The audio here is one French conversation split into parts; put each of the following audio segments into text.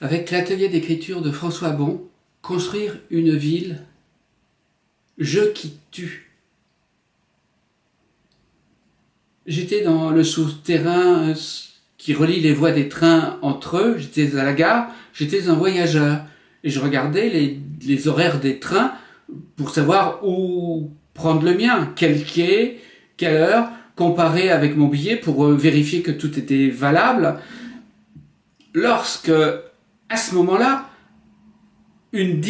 Avec l'atelier d'écriture de François Bon, construire une ville, je qui tue. J'étais dans le souterrain qui relie les voies des trains entre eux, j'étais à la gare, j'étais un voyageur et je regardais les horaires des trains pour savoir où prendre le mien, quel quai, quelle heure, comparer avec mon billet pour vérifier que tout était valable. Lorsque, à ce moment-là, une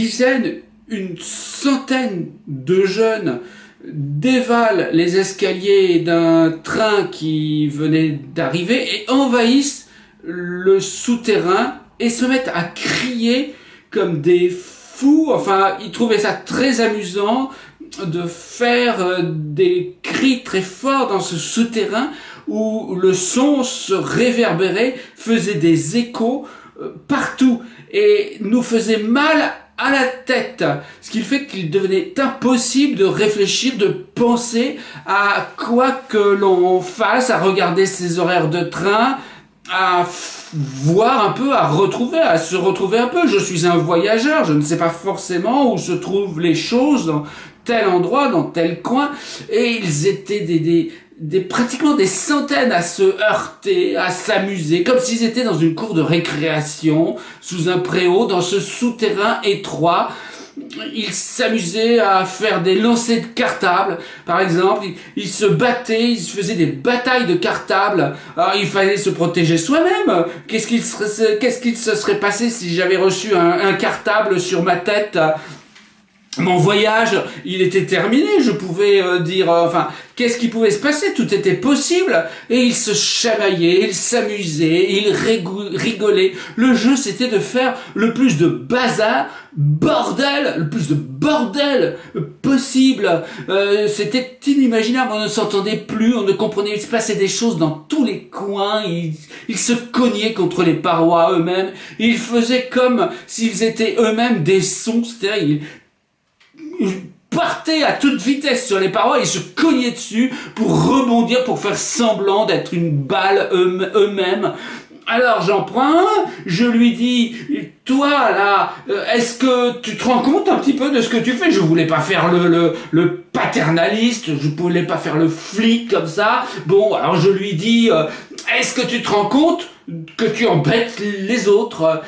centaine de jeunes dévalent les escaliers d'un train qui venait d'arriver et envahissent le souterrain et se mettent à crier comme des fous. Enfin, ils trouvaient ça très amusant de faire des cris très forts dans ce souterrain où le son se réverbérait, faisait des échos partout et nous faisait mal à la tête, ce qui fait qu'il devenait impossible de réfléchir, de penser à quoi que l'on fasse, à regarder ses horaires de train, à voir un peu, à se retrouver un peu. Je suis un voyageur, je ne sais pas forcément où se trouvent les choses dans tel endroit, dans tel coin, et ils étaient pratiquement des centaines à se heurter, à s'amuser, comme s'ils étaient dans une cour de récréation, sous un préau, dans ce souterrain étroit. Ils s'amusaient à faire des lancers de cartables, par exemple. Ils se battaient, ils se faisaient des batailles de cartables. Alors, il fallait se protéger soi-même. Qu'est-ce qu'il se serait passé si j'avais reçu un cartable sur ma tête ? Mon voyage, il était terminé, je pouvais qu'est-ce qui pouvait se passer? Tout était possible, et ils se chamaillaient, ils s'amusaient, ils rigolaient. Le jeu, c'était de faire le plus de bazar, le plus de bordel possible. C'était inimaginable, on ne s'entendait plus, on ne comprenait, il se passait des choses dans tous les coins, ils se cognaient contre les parois eux-mêmes, ils faisaient comme s'ils étaient eux-mêmes des sons, c'est-à-dire ils partaient à toute vitesse sur les parois, ils se cognaient dessus pour rebondir, pour faire semblant d'être une balle eux-mêmes. Alors j'en prends un, je lui dis, toi là, est-ce que tu te rends compte un petit peu de ce que tu fais? Je voulais pas faire le paternaliste, je voulais pas faire le flic comme ça. Bon, alors je lui dis, est-ce que tu te rends compte que tu embêtes les autres?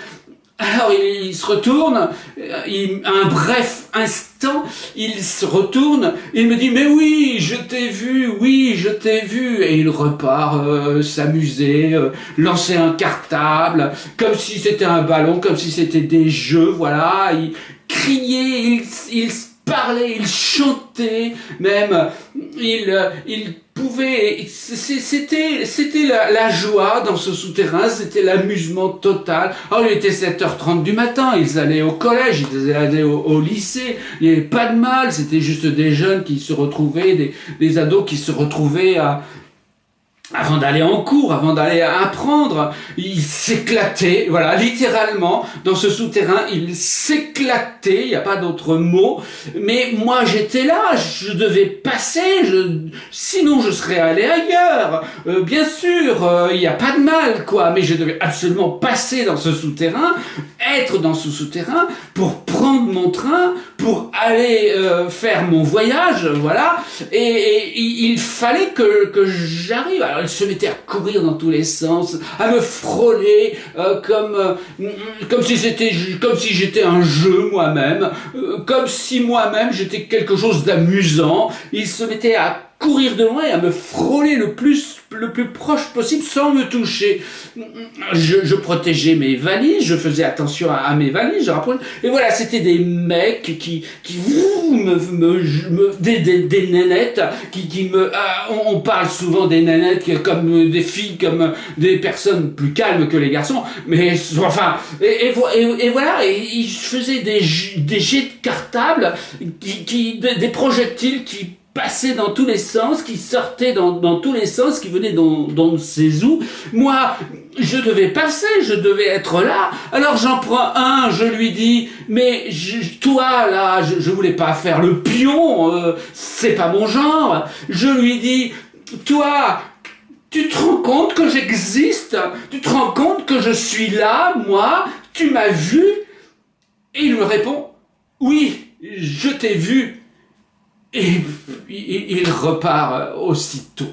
Alors il se retourne, un bref instant, il se retourne, il me dit « Mais oui, je t'ai vu, et il repart s'amuser, lancer un cartable, comme si c'était un ballon, comme si c'était des jeux, voilà, il criait, il parlait, il chantait, même, il pouvait, c'était la joie dans ce souterrain, c'était l'amusement total. Alors il était 7h30 du matin, ils allaient au collège, ils allaient au lycée, il n'y avait pas de mal, c'était juste des jeunes qui se retrouvaient, des ados qui se retrouvaient avant d'aller en cours, avant d'aller apprendre, ils s'éclataient, voilà, littéralement, dans ce souterrain, ils s'éclataient, il n'y a pas d'autre mot, mais moi j'étais là, je devais passer, sinon je serais allé ailleurs, bien sûr, il n'y a pas de mal, quoi, mais je devais absolument passer dans ce souterrain, être dans ce souterrain, pour prendre mon train, pour aller faire mon voyage, voilà, et il fallait que j'arrive. Alors, il se mettait à courir dans tous les sens, à me frôler comme si j'étais un jeu moi-même, comme si moi-même j'étais quelque chose d'amusant. Il se mettait à courir de loin et à me frôler le plus proche possible sans me toucher. Je protégeais mes valises, je faisais attention à mes valises, je rapprochais. Et voilà, c'était des mecs qui des nénettes qui me, on parle souvent des nénettes comme des filles, comme des personnes plus calmes que les garçons, mais enfin, et voilà, et ils faisaient des jets de cartables, des projectiles qui passaient dans tous les sens, qui sortaient dans tous les sens, qui venaient dans ces où. Moi, je devais passer, je devais être là. Alors j'en prends un, je lui dis, mais toi là, je voulais pas faire le pion, c'est pas mon genre. Je lui dis, toi, tu te rends compte que j'existe? Tu te rends compte que je suis là, moi? tu m'as vu? Et il me répond, oui, je t'ai vu. Et il repart aussitôt.